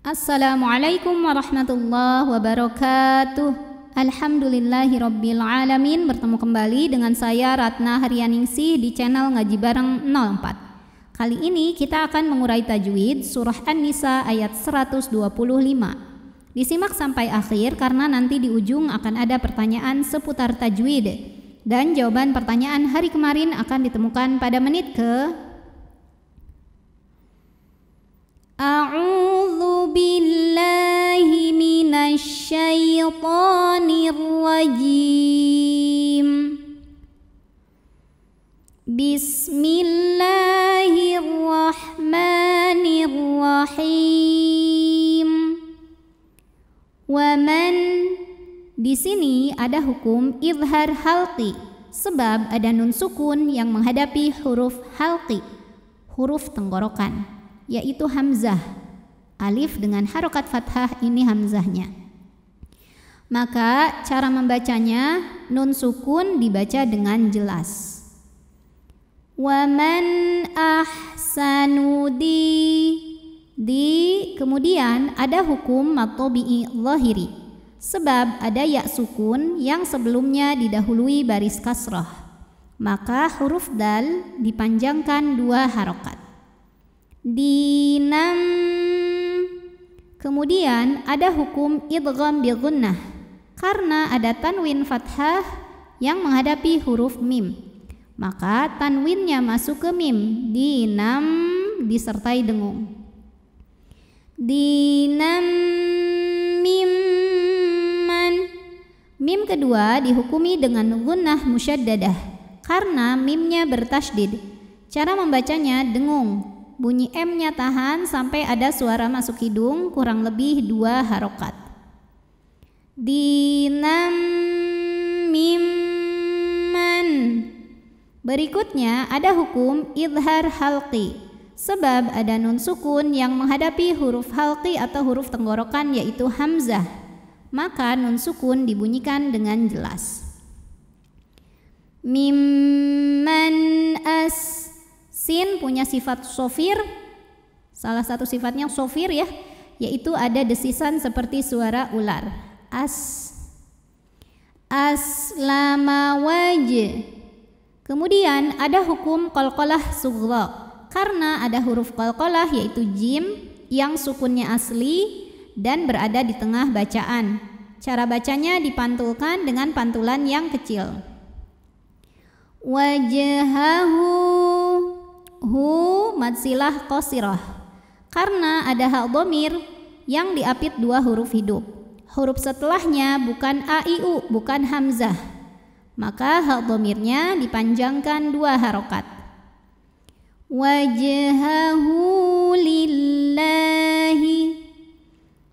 Assalamualaikum warahmatullahi wabarakatuh. Alhamdulillahirabbil alamin. Bertemu kembali dengan saya Ratna Haryaningsih di channel Ngaji Bareng 04. Kali ini kita akan mengurai tajwid surah An-Nisa ayat 125. Disimak sampai akhir karena nanti di ujung akan ada pertanyaan seputar tajwid dan jawaban pertanyaan hari kemarin akan ditemukan pada menit ke A'udzu billahi minasy syaithanir rajim. Bismillahirrahmanirrahim. Waman, di sini ada hukum izhar halqi sebab ada nun sukun yang menghadapi huruf halqi, huruf tenggorokan, yaitu hamzah. Alif dengan harokat fathah ini hamzahnya. Maka cara membacanya, nun sukun dibaca dengan jelas. Waman ahsanu di kemudian ada hukum matobi'i zahiri sebab ada ya sukun yang sebelumnya didahului baris kasrah, maka huruf dal dipanjangkan 2 harokat. Dinam, kemudian ada hukum idgham bi gunnah karena ada tanwin fathah yang menghadapi huruf mim, maka tanwinnya masuk ke mim. Dinam disertai dengung. Dinam mimman, mim kedua dihukumi dengan gunnah musyaddadah karena mimnya bertasydid. Cara membacanya dengung. Bunyi M-nya tahan sampai ada suara masuk hidung kurang lebih 2 harokat. Dinam mimman. Berikutnya ada hukum izhar halqi sebab ada nun sukun yang menghadapi huruf halqi atau huruf tenggorokan yaitu hamzah, maka nun sukun dibunyikan dengan jelas. Mimman as, sin punya sifat sofir, salah satu sifatnya sofir ya, yaitu ada desisan seperti suara ular. Aslama wajh. Kemudian ada hukum qalqalah sughra karena ada huruf qalqalah yaitu jim yang sukunnya asli dan berada di tengah bacaan. Cara bacanya dipantulkan dengan pantulan yang kecil. Wajhahu, hu madsilah qasirah karena ada hak dhamir yang diapit 2 huruf hidup. Huruf setelahnya bukan a i u, bukan hamzah, maka hak dhamirnya dipanjangkan 2 harokat. Wajhahu lillahi.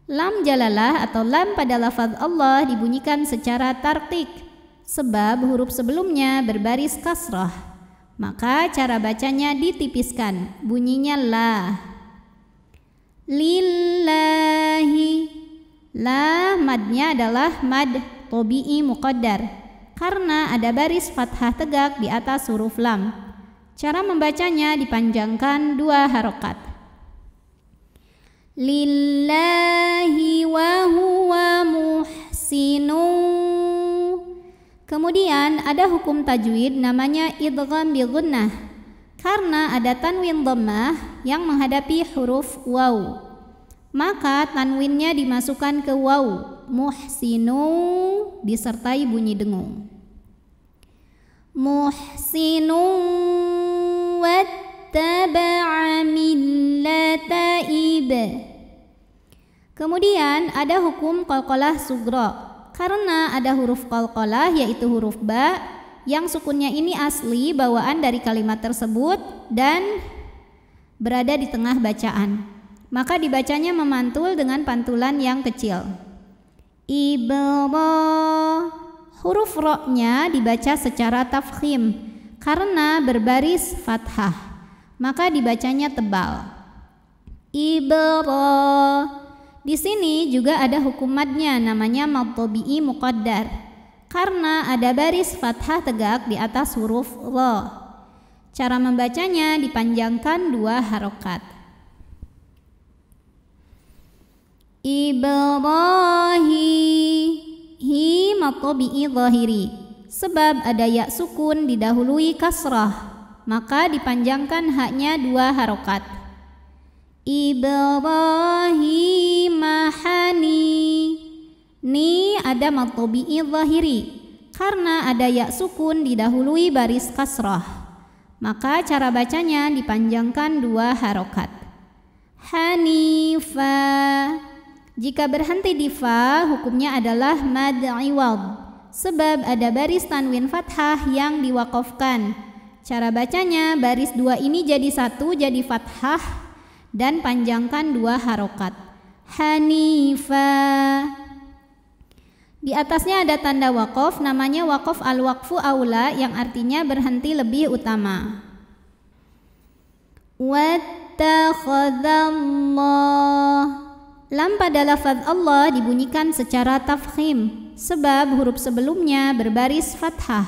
Lam jalalah atau lam pada lafaz Allah dibunyikan secara tartik sebab huruf sebelumnya berbaris kasrah, maka cara bacanya ditipiskan, bunyinya la. Lillahi, la madnya adalah mad tobi'i muqaddar karena ada baris fathah tegak di atas huruf lam. Cara membacanya dipanjangkan 2 harokat. Lillahi wa huwa muhsinu. Kemudian ada hukum tajwid namanya idgham bi gunnah karena ada tanwin dhammah yang menghadapi huruf waw, maka tanwinnya dimasukkan ke waw. Muhsinu disertai bunyi dengung. Muhsinu wattaba'a millata ib. Kemudian ada hukum qalqalah sughra karena ada huruf qalqalah yaitu huruf ba yang sukunnya ini asli bawaan dari kalimat tersebut dan berada di tengah bacaan, maka dibacanya memantul dengan pantulan yang kecil. Ibra, huruf ro-nya dibaca secara tafkhim karena berbaris fathah, maka dibacanya tebal. Ibra. Di sini juga ada hukum madnya namanya mad tabi'i muqaddar karena ada baris fathah tegak di atas huruf ra. Cara membacanya dipanjangkan 2 harokat. Ibrahi matobi'i zahiri, sebab ada ya sukun didahului kasrah, maka dipanjangkan haknya 2 harokat. Ibrahimahani, ni ada matobi'i zahiri, karena ada ya sukun didahului baris kasrah, maka cara bacanya dipanjangkan 2 harokat. Hanifa, jika berhenti di fa hukumnya adalah mad iwad, sebab ada baris tanwin fathah yang diwaqafkan. Cara bacanya baris 2 ini jadi 1 jadi fathah dan panjangkan 2 harokat. Hanifa. Di atasnya ada tanda waqaf, namanya waqaf al-waqfu aula, yang artinya berhenti lebih utama. Wattakhadallah, lam pada lafaz Allah dibunyikan secara tafkhim, sebab huruf sebelumnya berbaris fathah,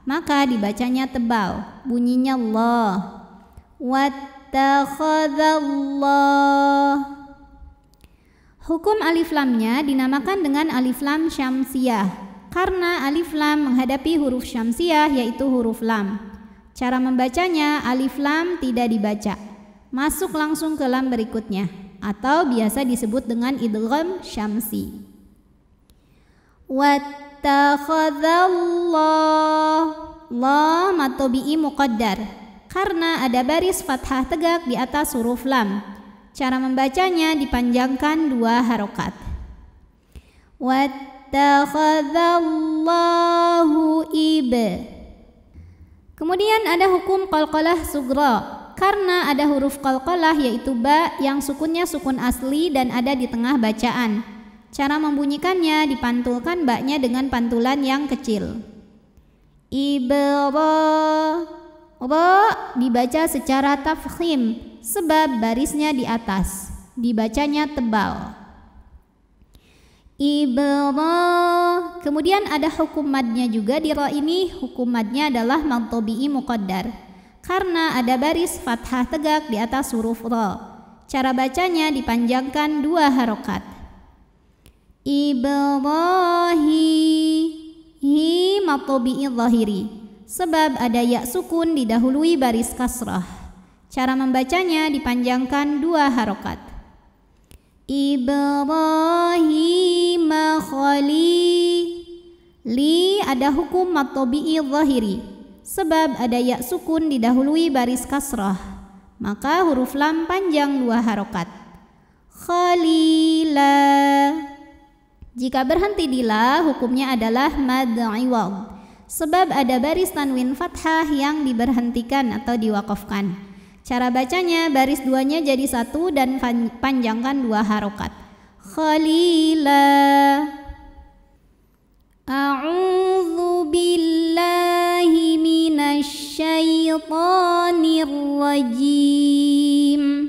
maka dibacanya tebal, bunyinya Allah. Wattakhadallah. Hukum alif lamnya dinamakan dengan alif lam syamsiyah, karena alif lam menghadapi huruf syamsiyah yaitu huruf lam. Cara membacanya, alif lam tidak dibaca, masuk langsung ke lam berikutnya, atau biasa disebut dengan idgham syamsi. Wattakhadallah, la matobi'i muqaddar, karena ada baris fathah tegak di atas huruf lam. Cara membacanya dipanjangkan 2 harokat. Wattakhadallahu Kemudian ada hukum qalqalah sughra, karena ada huruf qalqalah yaitu ba yang sukunnya sukun asli dan ada di tengah bacaan. Cara membunyikannya dipantulkan ba-nya dengan pantulan yang kecil. Ra dibaca secara tafkhim, sebab barisnya di atas, dibacanya tebal. Kemudian ada hukum madnya juga di ra ini, hukum madnya adalah matobi'i muqaddar, karena ada baris fathah tegak di atas huruf ra. Cara bacanya dipanjangkan 2 harokat. Ibrahi matobi'i zahiri, sebab ada ya sukun didahului baris kasrah. Cara membacanya dipanjangkan 2 harokat. Ibrahim li ada hukum matobi'i zahiri, sebab ada ya sukun didahului baris kasrah, maka huruf lam panjang 2 harokat. Khalila, jika berhenti di la hukumnya adalah mad iwad, sebab ada baris tanwin fathah yang diberhentikan atau diwaqafkan. Cara bacanya baris 2-nya jadi 1 dan panjangkan 2 harokat. Khalila. A'udzu billahi minasy syaithanir rajim.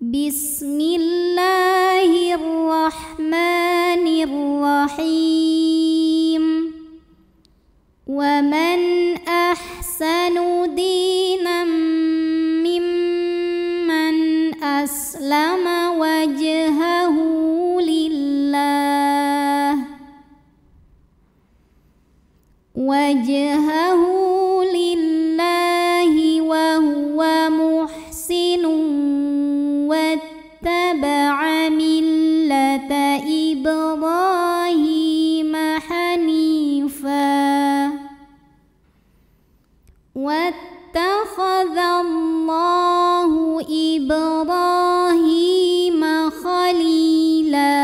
Bismillahirrahmanirrahim. Wa man ahsanu dinan mimman aslama wajhahu lillahi wa huwa muhsinun wattaba'a millata Ibrahim hanifa wattakhadallahu Ibrahim khalila.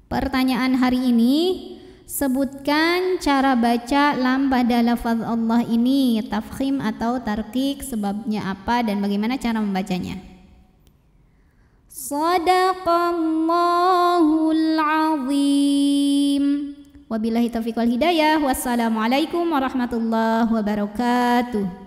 Pertanyaan hari ini, sebutkan cara baca lam pada lafaz Allah ini, tafkhim atau tarqiq, sebabnya apa dan bagaimana cara membacanya. Shadaqallahul azim. Wabillahi taufiq wal hidayah. Wassalamualaikum warahmatullahi wabarakatuh.